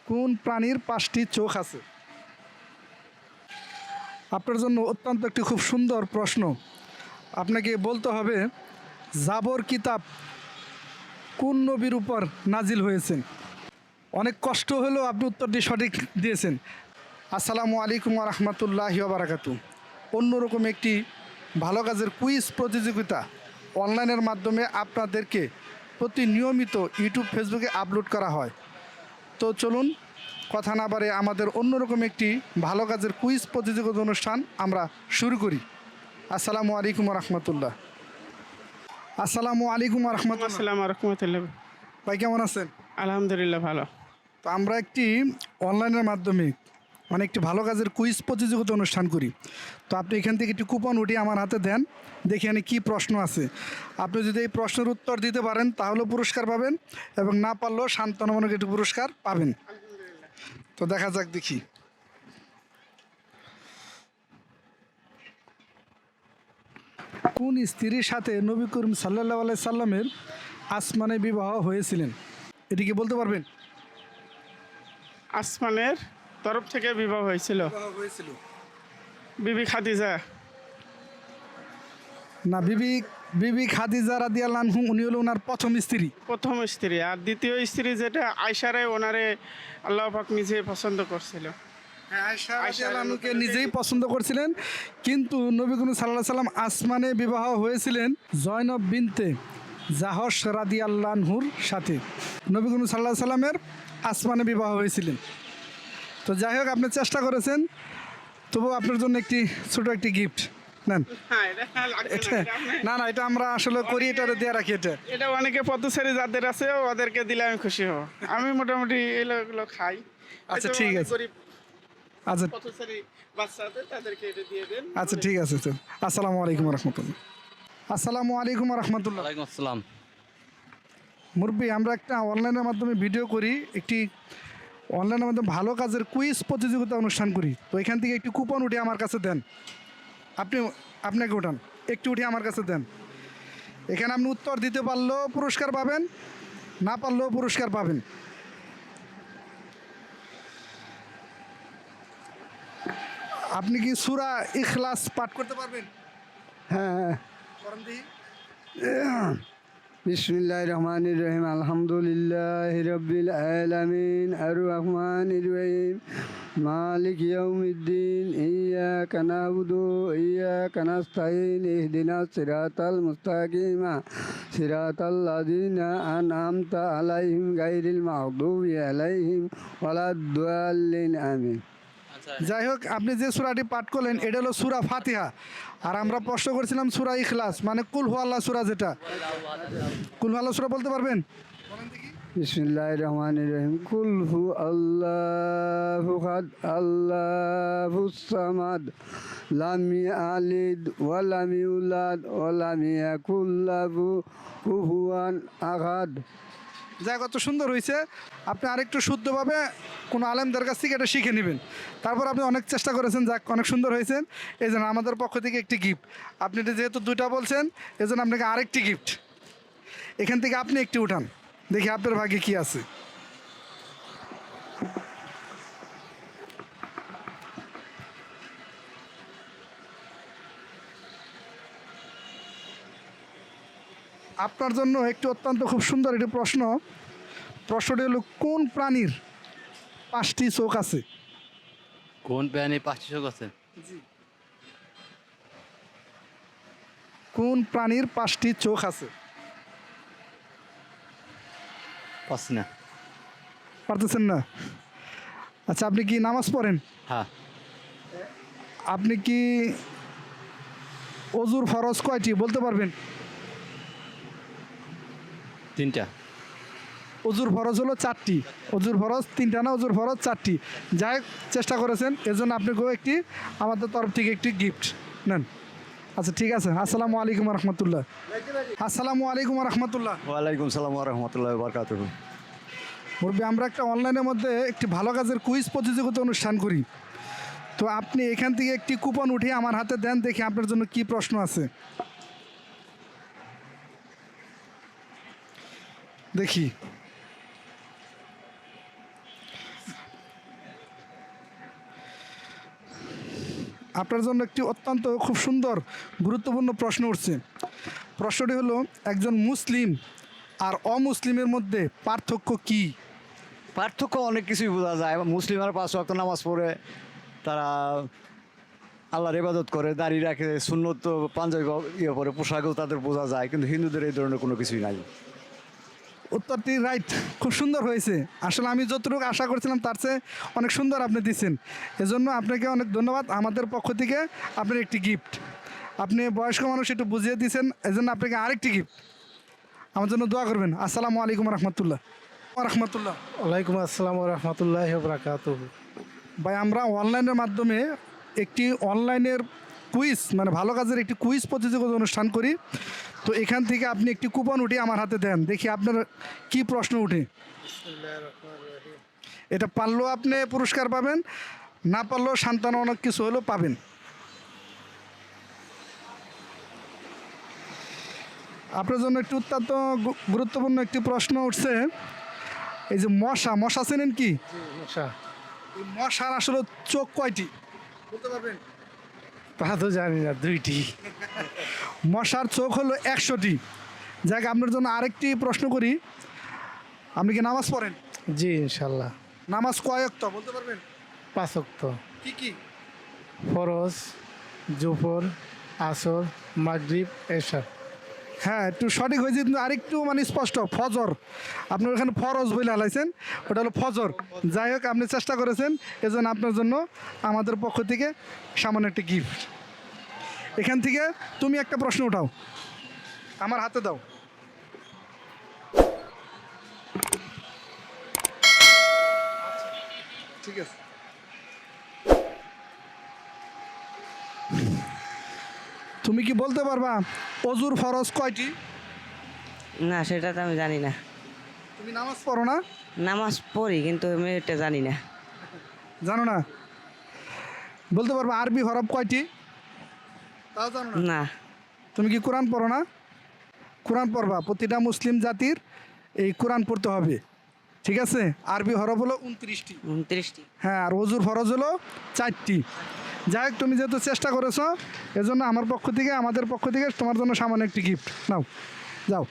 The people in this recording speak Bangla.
কোন প্রাণীর 5টি চোখ আছে? আপনার জন্য অত্যন্ত একটি খুব সুন্দর প্রশ্ন। আপনাকে বলতে হবে জাবর কিতাব কোন নবীর উপর নাজিল হয়েছে? অনেক কষ্ট হলেও আপনি উত্তরটি সঠিক দিয়েছেন। আসসালামু আলাইকুম রহমতুল্লাহি বারাকাতু। অন্যরকম একটি ভালো কাজের কুইজ প্রতিযোগিতা অনলাইনের মাধ্যমে আপনাদেরকে প্রতি নিয়মিত ইউটিউব ফেসবুকে আপলোড করা হয়। তো চলুন কথা না বাড়ে আমাদের অন্যরকম একটি ভালো কাজের কুইজ প্রতিযোগিতা অনুষ্ঠান আমরা শুরু করি। আসসালামু আলাইকুম রহমতুল্লাহ। আসসালামু আলাইকুম রহমতুল্লাহ। আসসালামু রহমতুল্লাহ। ভাই কেমন আছেন? আলহামদুলিল্লাহ ভালো। তো আমরা একটি অনলাইনের মাধ্যমে একটি ভালো কাজের কুইজ প্রতিযোগিতা অনুষ্ঠান করি। তো আপনি এখান থেকে একটি কুপন উঠিয়ে আমার হাতে দেন, দেখি এখানে কী প্রশ্ন আছে। আপনি যদি এই প্রশ্নের উত্তর দিতে পারেন তাহলেও পুরস্কার পাবেন, এবং না পারলেও সান্ত্বনামূলক একটি পুরস্কার পাবেন। তো দেখা যাক দেখি। কোন স্ত্রীর সাথে নবী করিম সাল্লাল্লাহু আলাইহি সাল্লামের আসমানে বিবাহ হয়েছিলেন? এটি কি বলতে পারবেন? আসমানের তরফ থেকে বিবাহ হয়েছিল। বিবি খাদিজা। না, বিবি খাদিজা রাদিয়াল্লাহু আনহা উনি হলো ওনার প্রথম স্ত্রী। প্রথম স্ত্রী। আর দ্বিতীয় স্ত্রী যেটা আয়সারে ওনারে আল্লাহ পাক নিজে পছন্দ করছিল। আয়েশা রাদিয়াল্লাহু আনহাকে নিজেই পছন্দ করছিলেন, কিন্তু নবী করিম সাল্লাল্লাহু আলাইহি সাল্লাম আসমানে বিবাহ হয়েছিলেন জয়নব বিনতে জাহশ রাদিয়াল্লাহু আনহুর সাথে। নবী করিম সাল্লাল্লাহু আলাইহি সাল্লামের আসমানে বিবাহ হয়েছিলেন। তো যাই হোক, আপনি চেষ্টা করেছেন, তবু আপনার জন্য একটি ছোট একটি গিফট নেন। এটা না না, এটা আমরা আসলে করি, এটা দিয়ে রাখি। এটা অনেকে পথচারী যাদের আছে ওদেরকে দিলে আমি খুশি হব। আমি মোটামুটি এগুলো খাই। আচ্ছা, হয়তো ঠিক অনেক আছে। গরিব আচ্ছা পথচারী বাচ্চা আছে, তাদেরকে এটা দিয়ে দেন। আচ্ছা, ঠিক আছে। চল, আসসালামু আলাইকুম রহমতুল্লাহ। আসসালামু আলাইকুম রহমতুল্লাহ। ওয়ালাইকুম আসসালাম। মুরব্বী, আমরা একটা অনলাইনের মাধ্যমে ভিডিও করি, একটি অনলাইনের মাধ্যমে ভালো কাজের কুইজ প্রতিযোগিতা অনুষ্ঠান করি। তো এখান থেকে একটি কুপন উঠে আমার কাছে দেন। আপনাকে উঠান, একটু উঠে আমার কাছে দেন। এখানে আপনি উত্তর দিতে পারলেও পুরস্কার পাবেন, না পারলেও পুরস্কার পাবেন। আপনি কি সূরা ইখলাস পাঠ করতে পারবেন? হ্যাঁ। করেন দেখি। বিসমিল্লাহির রহমানির রহিম। আলহামদুলিল্লাহি রাব্বিল আলামিন আর রহমানির রহিম মালিক ইয়াউমিদ্দিন ইয়্যাকা না'বুদু ওয়া ইয়্যাকা নাস্তাঈন ইহদিনাস সিরাতাল মুস্তাকিম সিরাতাল লাযিনা আন'আমতা আলাইহিম গায়রিল মাগদুবি আলাইহিম ওয়ালাদ-দাল্লিন। আমিন। যাই হোক, আপনি যে সূরাটি পাঠ করলেন এটা হলো সূরা ফাতিহা। আর আমরা প্রশ্ন করেছিলাম সূরা ইখলাস, মানে কুল হু আল্লাহ সূরা। যেটা কুল হু আল্লাহ সূরা বলতে পারবেন? বিসমিল্লাহির রহমানির রহিম। কুল হু আল্লাহু আহাদ আল্লাহুস সামাদ লাম ইয়ালিদ ওয়া লাম ইউলাদ ওয়া লাম ইয়াকুল লাহু কুফুয়ান আহাদ। যাই, কত সুন্দর হয়েছে। আপনি আরেকটু শুদ্ধভাবে কোনো আলেমদের কাছ থেকে এটা শিখে নেবেন। তারপর আপনি অনেক চেষ্টা করেছেন, যাক অনেক সুন্দর হয়েছেন। এই জন্য আমাদের পক্ষ থেকে একটি গিফট। আপনি এটা যেহেতু দুইটা বলছেন, এই জন্য আপনাকে আরেকটি গিফট। এখান থেকে আপনি একটি উঠান, দেখি আপনার ভাগ্যে কী আছে। আপনার জন্য একটি অত্যন্ত খুব সুন্দর একটি প্রশ্ন। প্রশ্নটি হলো, কোন প্রাণীর 5টি চোখ আছে? কোন প্রাণী 5টি চোখ আছে? কোন প্রাণীর 5টি চোখ আছে? পাচ্ছি না। পারতেছেন না? আচ্ছা, আপনি কি নামাজ পড়েন? হ্যাঁ। আপনি কি অজুর ফরজ কয়টি বলতে পারবেন? 3টা। অজুর ফরজ হলো 4টি। অজুর ফরজ 3টা না, অজুর ফরজ 4টি। যাই হোক, চেষ্টা করেছেন, এজন্য আপনাকেও একটি আমাদের তরফ থেকে একটি গিফট নেন। আচ্ছা, ঠিক আছে। আসসালামু আলাইকুম রহমতুল্লাহ। আসসালামু আলাইকুম রহমতুল্লাহ। ওয়ালাইকুম সালাম ওয়া রাহমাতুল্লাহি ওয়া বারাকাতুহু। মুরব্বী, আমরা একটা অনলাইনের মধ্যে একটি ভালো কাজের কুইজ প্রতিযোগিতা অনুষ্ঠান করি। তো আপনি এখান থেকে একটি কুপন উঠিয়ে আমার হাতে দেন, দেখি আপনার জন্য কি প্রশ্ন আছে। দেখি। আপনার জন্য একটি অত্যন্ত খুব সুন্দর গুরুত্বপূর্ণ প্রশ্ন উঠছে। প্রশ্নটি হলো, একজন মুসলিম আর অমুসলিমের মধ্যে পার্থক্য কি? পার্থক্য অনেক কিছুই বোঝা যায়। মুসলিমরা 5 ওয়াক্ত নামাজ পড়ে, তারা আল্লাহর ইবাদত করে, দাড়ি রাখে, সুন্নত পাঞ্জাবি পরে, পোশাকও তাদের বোঝা যায়, কিন্তু হিন্দুদের এই ধরনের কোনো কিছুই নাই। উত্তরটি রাইট, খুব সুন্দর হয়েছে। আসলে আমি যতটুকু আশা করছিলাম তার চেয়ে অনেক সুন্দর আপনি দিচ্ছেন, এজন্য আপনাকে অনেক ধন্যবাদ। আমাদের পক্ষ থেকে আপনার একটি গিফট। আপনি বয়স্ক মানুষ, একটু বুঝিয়ে দিয়েছেন, এজন্য আপনাকে আরেকটি গিফট। আমার জন্য দোয়া করবেন। আসসালামু আলাইকুম রহমতুল্লাহ। রহমতুল্লাহ। ওয়ালাইকুম আসসালাম রহমতুল্লাহ বরাকাত। ভাই, আমরা অনলাইনের মাধ্যমে একটি অনলাইনের কুইজ, মানে ভালো কাজের একটি কুইজ প্রতিযোগিতা অনুষ্ঠান করি। তো এখান থেকে আপনি একটি কুপন উঠিয়ে আমার হাতে দেন, দেখি আপনার কি প্রশ্ন উঠে। এটা পারলেও আপনি পুরস্কার পাবেন, না পারলেও সান্ত্বনা অনেক কিছু হলেও পাবেন। আপনার জন্য একটি অত্যন্ত গুরুত্বপূর্ণ একটি প্রশ্ন উঠছে। এই যে মশা চেনেন কি? এই মশার আসলে চোখ কয়টি বলতে পারবেন? তা তো জানি না, 2টি। মশার চোখ হলো 100টি। যাক, আপনার জন্য আরেকটি প্রশ্ন করি। আপনি কি নামাজ পড়েন? জি ইনশাল্লাহ। নামাজ কয় ওয়াক্ত বলতে পারবেন? 5 ওয়াক্ত। কি কি? ফরজ, জোহর, আসর, মাগরিব, এশা। হ্যাঁ, একটু সঠিক হয়েছে, কিন্তু আরেকটু মানে স্পষ্ট ফজর। আপনার ওখানে ফরজ বলে হালাইছেন, ওটা হলো ফজর। যাই হোক, আপনি চেষ্টা করেছেন, এজন্য আপনার জন্য আমাদের পক্ষ থেকে সামান্য একটি গিফট। এখান থেকে তুমি একটা প্রশ্ন উঠাও, আমার হাতে দাও। ঠিক আছে। তুমি কি বলতে পারবা অজুর ফরজ কয়টি? না, সেটা তো আমি জানি না। তুমি নামাজ পড়ো না? নামাজ পড়ি, কিন্তু আমি এটা জানি না। জানো না? বলতে পারবা আরবি হরফ কয়টি? তাও জানো না? না। তুমি কি কোরআন পড়ো না? কোরআন পড়বা, প্রতিটা মুসলিম জাতির এই কোরআন পড়তে হবে, ঠিক আছে? আরবি হরফ হলো 29টি। 29টি। হ্যাঁ, আর অজুর ফরজ হলো 4টি। যাই হোক, তুমি যেহেতু চেষ্টা করেছো, এজন্য আমার পক্ষ থেকে, আমাদের পক্ষ থেকে তোমার জন্য সামান্য একটি গিফট নাও, যাও।